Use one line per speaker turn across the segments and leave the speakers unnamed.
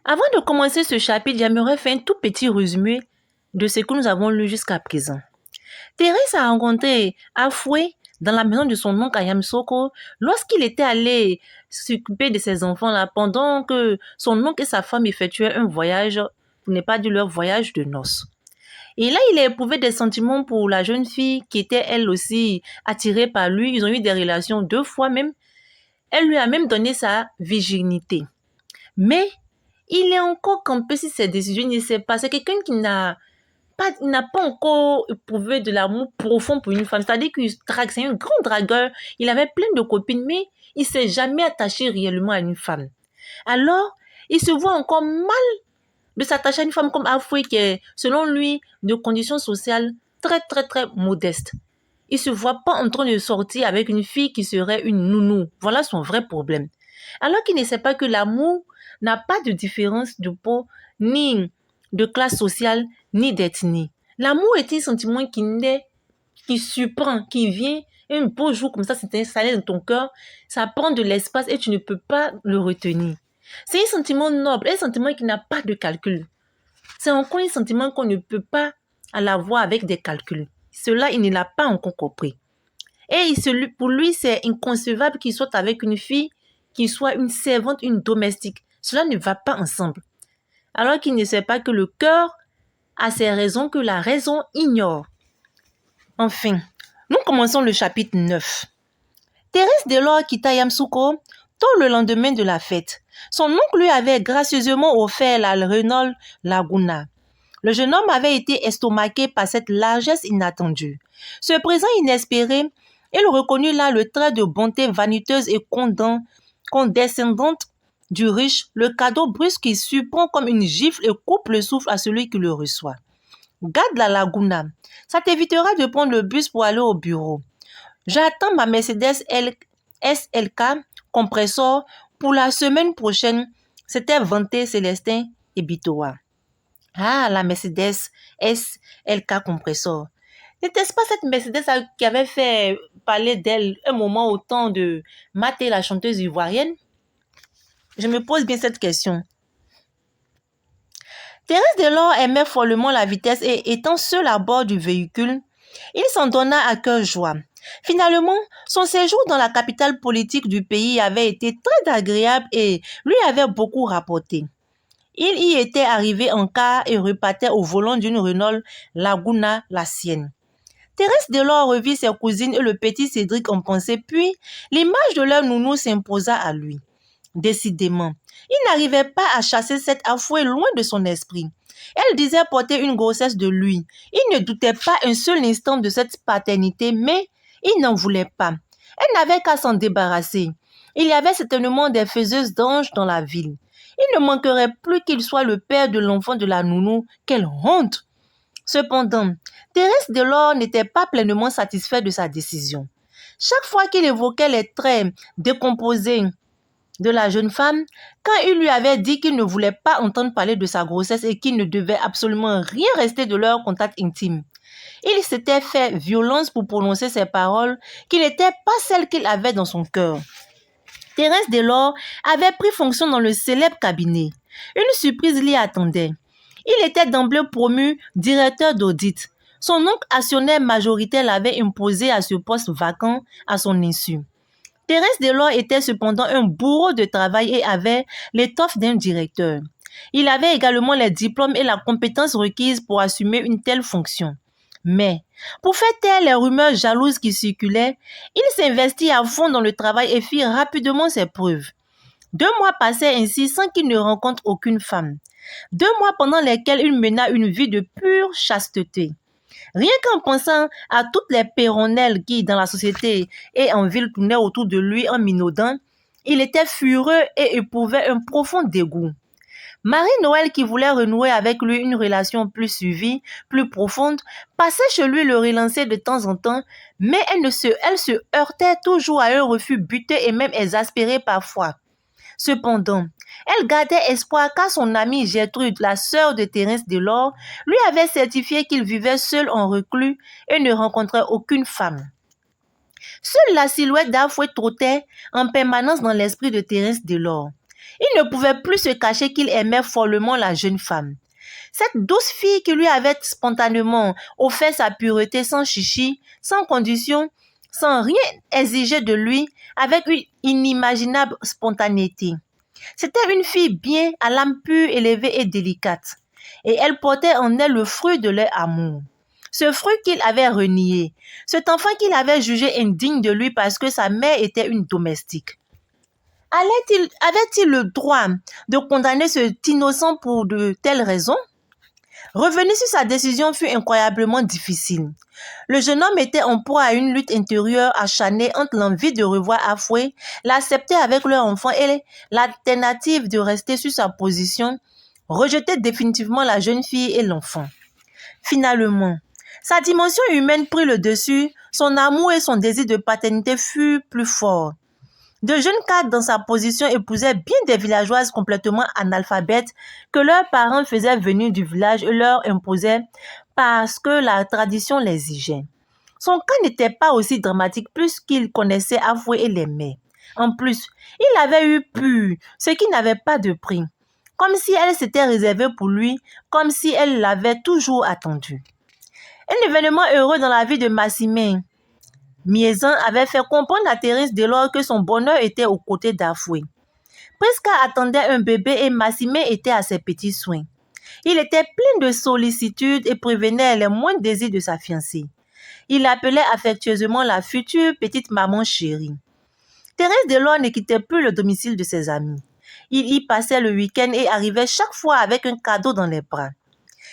Avant de commencer ce chapitre, j'aimerais faire un tout petit résumé de ce que nous avons lu jusqu'à présent. Thérèse a rencontré Afoué dans la maison de son oncle à Yamoussoukro lorsqu'il était allé s'occuper de ses enfants-là pendant que son oncle et sa femme effectuaient un voyage, pour ne pas dire leur voyage de noces. Et là, il a éprouvé des sentiments pour la jeune fille qui était elle aussi attirée par lui. Ils ont eu des relations 2 fois même. Elle lui a même donné sa virginité. Mais il est encore campé sur ses décisions. Il ne sait pas. C'est quelqu'un qui n'a pas encore éprouvé de l'amour profond pour une femme. C'est-à-dire qu'il drague, c'est un grand dragueur. Il avait plein de copines, mais il ne s'est jamais attaché réellement à une femme. Alors, il se voit encore mal de s'attacher à une femme comme Afoué qui est, selon lui, de conditions sociales très, très, très modestes. Il ne se voit pas en train de sortir avec une fille qui serait une nounou. Voilà son vrai problème. Alors qu'il ne sait pas que l'amour n'a pas de différence de peau, ni de classe sociale, ni d'ethnie. L'amour est un sentiment qui naît, qui surprend, qui vient un beau jour comme ça, c'est installé dans ton cœur, ça prend de l'espace et tu ne peux pas le retenir. C'est un sentiment noble, un sentiment qui n'a pas de calcul. C'est encore un sentiment qu'on ne peut pas l'avoir avec des calculs. Cela, il ne l'a pas encore compris. Et pour lui, c'est inconcevable qu'il soit avec une fille qui soit une servante, une domestique. Cela ne va pas ensemble. Alors qu'il ne sait pas que le cœur a ses raisons que la raison ignore. Enfin, nous commençons le chapitre 9. Thérèse Delors quitta Yamoussoukro tôt le lendemain de la fête. Son oncle lui avait gracieusement offert la Renault Laguna. Le jeune homme avait été estomaqué par cette largesse inattendue. Ce présent inespéré, il reconnut là le trait de bonté vaniteuse et condescendante du riche, le cadeau brusque qui surprend comme une gifle et coupe le souffle à celui qui le reçoit. Garde la Laguna. Ça t'évitera de prendre le bus pour aller au bureau. J'attends ma Mercedes SLK compressor pour la semaine prochaine. C'était vanté Célestin et Bitoa. Ah, la Mercedes SLK compressor. N'était-ce pas cette Mercedes qui avait fait parler d'elle un moment au temps de Mathé, la chanteuse ivoirienne? Je me pose bien cette question. Thérèse Delors aimait follement la vitesse et étant seule à bord du véhicule, il s'en donna à cœur joie. Finalement, son séjour dans la capitale politique du pays avait été très agréable et lui avait beaucoup rapporté. Il y était arrivé en car et repartait au volant d'une Renault Laguna, la sienne. Thérèse Delors revit ses cousines et le petit Cédric en pensée, puis l'image de leur nounou s'imposa à lui. Décidément, il n'arrivait pas à chasser cette Afoué loin de son esprit. Elle disait porter une grossesse de lui. Il ne doutait pas un seul instant de cette paternité, mais il n'en voulait pas. Elle n'avait qu'à s'en débarrasser. Il y avait certainement des faiseuses d'anges dans la ville. Il ne manquerait plus qu'il soit le père de l'enfant de la nounou. Quelle honte! Cependant, Thérèse Delors n'était pas pleinement satisfaite de sa décision. Chaque fois qu'il évoquait les traits décomposés de la jeune femme, quand il lui avait dit qu'il ne voulait pas entendre parler de sa grossesse et qu'il ne devait absolument rien rester de leur contact intime, il s'était fait violence pour prononcer ces paroles qui n'étaient pas celles qu'il avait dans son cœur. Thérèse Delors avait pris fonction dans le célèbre cabinet. Une surprise l'y attendait. Il était d'emblée promu directeur d'audit. Son oncle actionnaire majoritaire l'avait imposé à ce poste vacant à son insu. Thérèse Delors était cependant un bourreau de travail et avait l'étoffe d'un directeur. Il avait également les diplômes et la compétence requise pour assumer une telle fonction. Mais, pour faire taire les rumeurs jalouses qui circulaient, il s'investit à fond dans le travail et fit rapidement ses preuves. 2 mois passaient ainsi sans qu'il ne rencontre aucune femme. 2 mois pendant lesquels il mena une vie de pure chasteté. Rien qu'en pensant à toutes les péronnelles qui, dans la société et en ville, tournaient autour de lui en minaudant, il était furieux et éprouvait un profond dégoût. Marie-Noël, qui voulait renouer avec lui une relation plus suivie, plus profonde, passait chez lui le relancer de temps en temps, mais elle se heurtait toujours à un refus buté et même exaspéré parfois. Cependant, elle gardait espoir car son amie Gertrude, la sœur de Thérèse Delors, lui avait certifié qu'il vivait seul en reclus et ne rencontrait aucune femme. Seule la silhouette d'Afoué trottait en permanence dans l'esprit de Thérèse Delors. Il ne pouvait plus se cacher qu'il aimait follement la jeune femme. Cette douce fille qui lui avait spontanément offert sa pureté sans chichi, sans condition, sans rien exiger de lui, avec une inimaginable spontanéité. C'était une fille bien, à l'âme pure, élevée et délicate. Et elle portait en elle le fruit de leur amour. Ce fruit qu'il avait renié. Cet enfant qu'il avait jugé indigne de lui parce que sa mère était une domestique. Avait-il le droit de condamner cet innocent pour de telles raisons? Revenir sur sa décision fut incroyablement difficile. Le jeune homme était en proie à une lutte intérieure acharnée entre l'envie de revoir Afoué, l'accepter avec leur enfant et l'alternative de rester sur sa position, rejeter définitivement la jeune fille et l'enfant. Finalement, sa dimension humaine prit le dessus, son amour et son désir de paternité furent plus forts. De jeunes cadres dans sa position épousaient bien des villageoises complètement analphabètes que leurs parents faisaient venir du village et leur imposaient parce que la tradition l'exigeait. Son cas n'était pas aussi dramatique puisqu'il connaissait Afoué et l'aimait. En plus, il avait eu pu, ce qui n'avait pas de prix, comme si elle s'était réservée pour lui, comme si elle l'avait toujours attendu. Un événement heureux dans la vie de Maximin Miezan avait fait comprendre à Thérèse Delors que son bonheur était aux côtés d'Afoué. Prisca attendait un bébé et Maximin était à ses petits soins. Il était plein de sollicitude et prévenait les moindres désirs de sa fiancée. Il l'appelait affectueusement la future petite maman chérie. Thérèse Delors ne quittait plus le domicile de ses amis. Il y passait le week-end et arrivait chaque fois avec un cadeau dans les bras.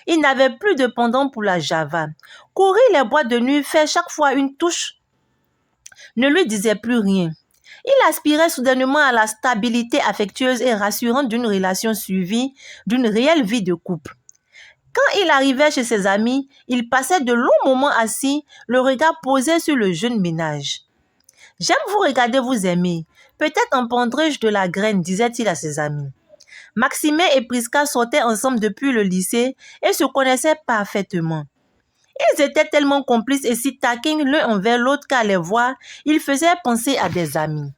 Il n'avait plus de pendant pour la Java. Courir les boîtes de nuit, faire chaque fois une touche ne lui disait plus rien. Il aspirait soudainement à la stabilité affectueuse et rassurante d'une relation suivie, d'une réelle vie de couple. Quand il arrivait chez ses amis, il passait de longs moments assis, le regard posé sur le jeune ménage. « J'aime vous regarder vous aimer. Peut-être en prendrai-je de la graine, disait-il à ses amis. Maximin et Prisca sortaient ensemble depuis le lycée et se connaissaient parfaitement. Ils étaient tellement complices et si taquins l'un envers l'autre qu'à les voir, ils faisaient penser à des amis.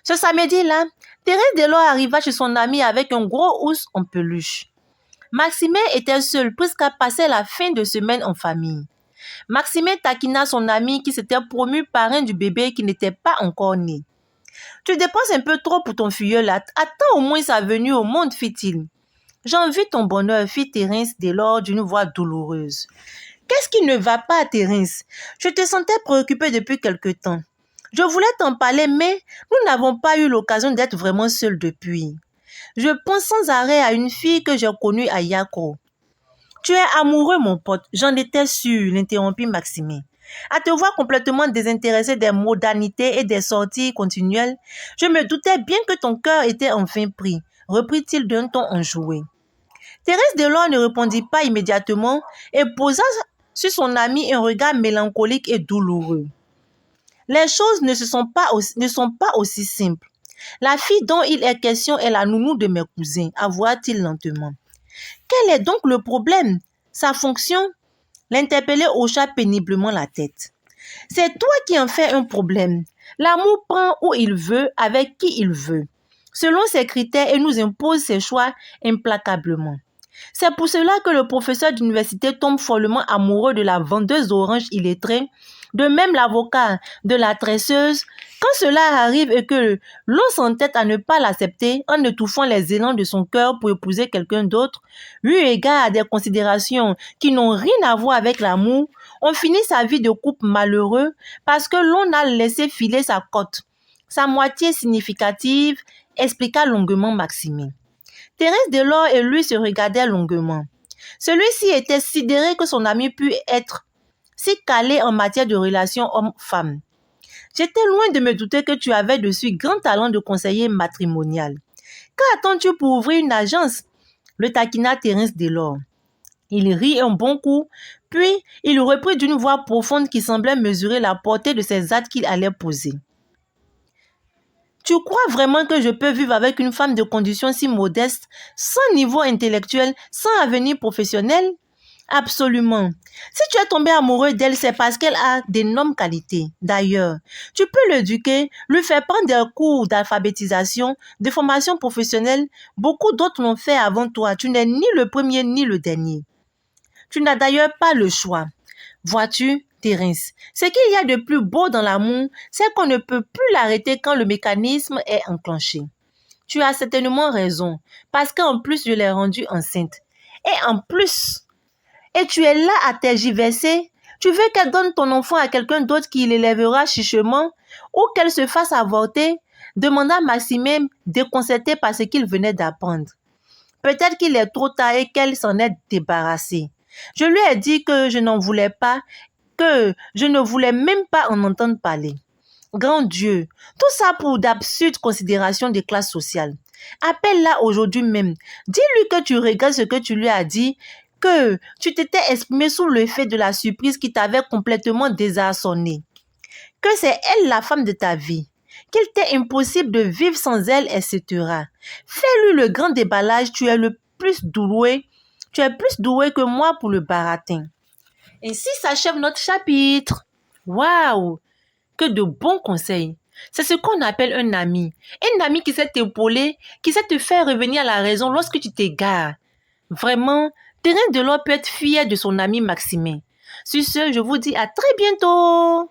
Ce samedi-là, Thérèse Delors arriva chez son ami avec un gros ours en peluche. Maximin était seul puisqu'il passait la fin de semaine en famille. Maximin taquina son ami qui s'était promu parrain du bébé qui n'était pas encore né. « Tu dépenses un peu trop pour ton filleul, attends au moins sa venue au monde, fit-il. J'envie ton bonheur, fit Thérèse Delors d'une voix douloureuse. Qu'est-ce qui ne va pas, Thérèse? Je te sentais préoccupée depuis quelque temps. Je voulais t'en parler, mais nous n'avons pas eu l'occasion d'être vraiment seuls depuis. Je pense sans arrêt à une fille que j'ai connue à Yako. Tu es amoureux, mon pote, j'en étais sûre, l'interrompit Maximin. À te voir complètement désintéressé des modalités et des sorties continuelles, je me doutais bien que ton cœur était enfin pris, reprit-il d'un ton enjoué. Thérèse Delors ne répondit pas immédiatement et posa sur son ami un regard mélancolique et douloureux. Les choses ne sont pas aussi simples. La fille dont il est question est la nounou de mes cousins, avoua-t-il lentement. Quel est donc le problème? Sa fonction? L'interpellé hocha péniblement la tête. C'est toi qui en fais un problème. L'amour prend où il veut, avec qui il veut, selon ses critères et nous impose ses choix implacablement. C'est pour cela que le professeur d'université tombe follement amoureux de la vendeuse d'oranges illettrée, de même l'avocat de la tresseuse. Quand cela arrive et que l'on s'entête à ne pas l'accepter en étouffant les élans de son cœur pour épouser quelqu'un d'autre, eu égard à des considérations qui n'ont rien à voir avec l'amour, on finit sa vie de couple malheureux parce que l'on a laissé filer sa cote, sa moitié significative, expliqua longuement Maximin. Thérèse Delors et lui se regardaient longuement. Celui-ci était sidéré que son ami pût être si calé en matière de relations homme-femme. J'étais loin de me douter que tu avais dessus grand talent de conseiller matrimonial. Qu'attends-tu pour ouvrir une agence? Le taquina Thérèse Delors. Il rit un bon coup, puis il reprit d'une voix profonde qui semblait mesurer la portée de ces actes qu'il allait poser. Tu crois vraiment que je peux vivre avec une femme de condition si modeste, sans niveau intellectuel, sans avenir professionnel? Absolument. Si tu es tombé amoureux d'elle, c'est parce qu'elle a d'énormes qualités. D'ailleurs, tu peux l'éduquer, lui faire prendre des cours d'alphabétisation, de formation professionnelle. Beaucoup d'autres l'ont fait avant toi. Tu n'es ni le premier ni le dernier. Tu n'as d'ailleurs pas le choix. Vois-tu, Thérèse, ce qu'il y a de plus beau dans l'amour, c'est qu'on ne peut plus l'arrêter quand le mécanisme est enclenché. Tu as certainement raison, parce qu'en plus, je l'ai rendue enceinte. Et en plus, et tu es là à tergiverser. Tu veux qu'elle donne ton enfant à quelqu'un d'autre qui l'élèvera chichement ou qu'elle se fasse avorter, demanda Maxime déconcerté par ce qu'il venait d'apprendre. Peut-être qu'il est trop tard et qu'elle s'en est débarrassée. Je lui ai dit que je n'en voulais pas, que je ne voulais même pas en entendre parler. Grand Dieu, tout ça pour d'absurdes considérations de classe sociale. Appelle-la aujourd'hui même. Dis-lui que tu regrettes ce que tu lui as dit, que tu t'étais exprimé sous l'effet de la surprise qui t'avait complètement désarçonné. Que c'est elle la femme de ta vie. Qu'il t'est impossible de vivre sans elle, etc. Fais-lui le grand déballage, tu es plus doué que moi pour le baratin. Ainsi s'achève notre chapitre. Waouh! Que de bons conseils. C'est ce qu'on appelle un ami. Un ami qui sait t'épauler, qui sait te faire revenir à la raison lorsque tu t'égares. Vraiment, Thérèse Delors peut être fière de son ami Maximin. Sur ce, je vous dis à très bientôt.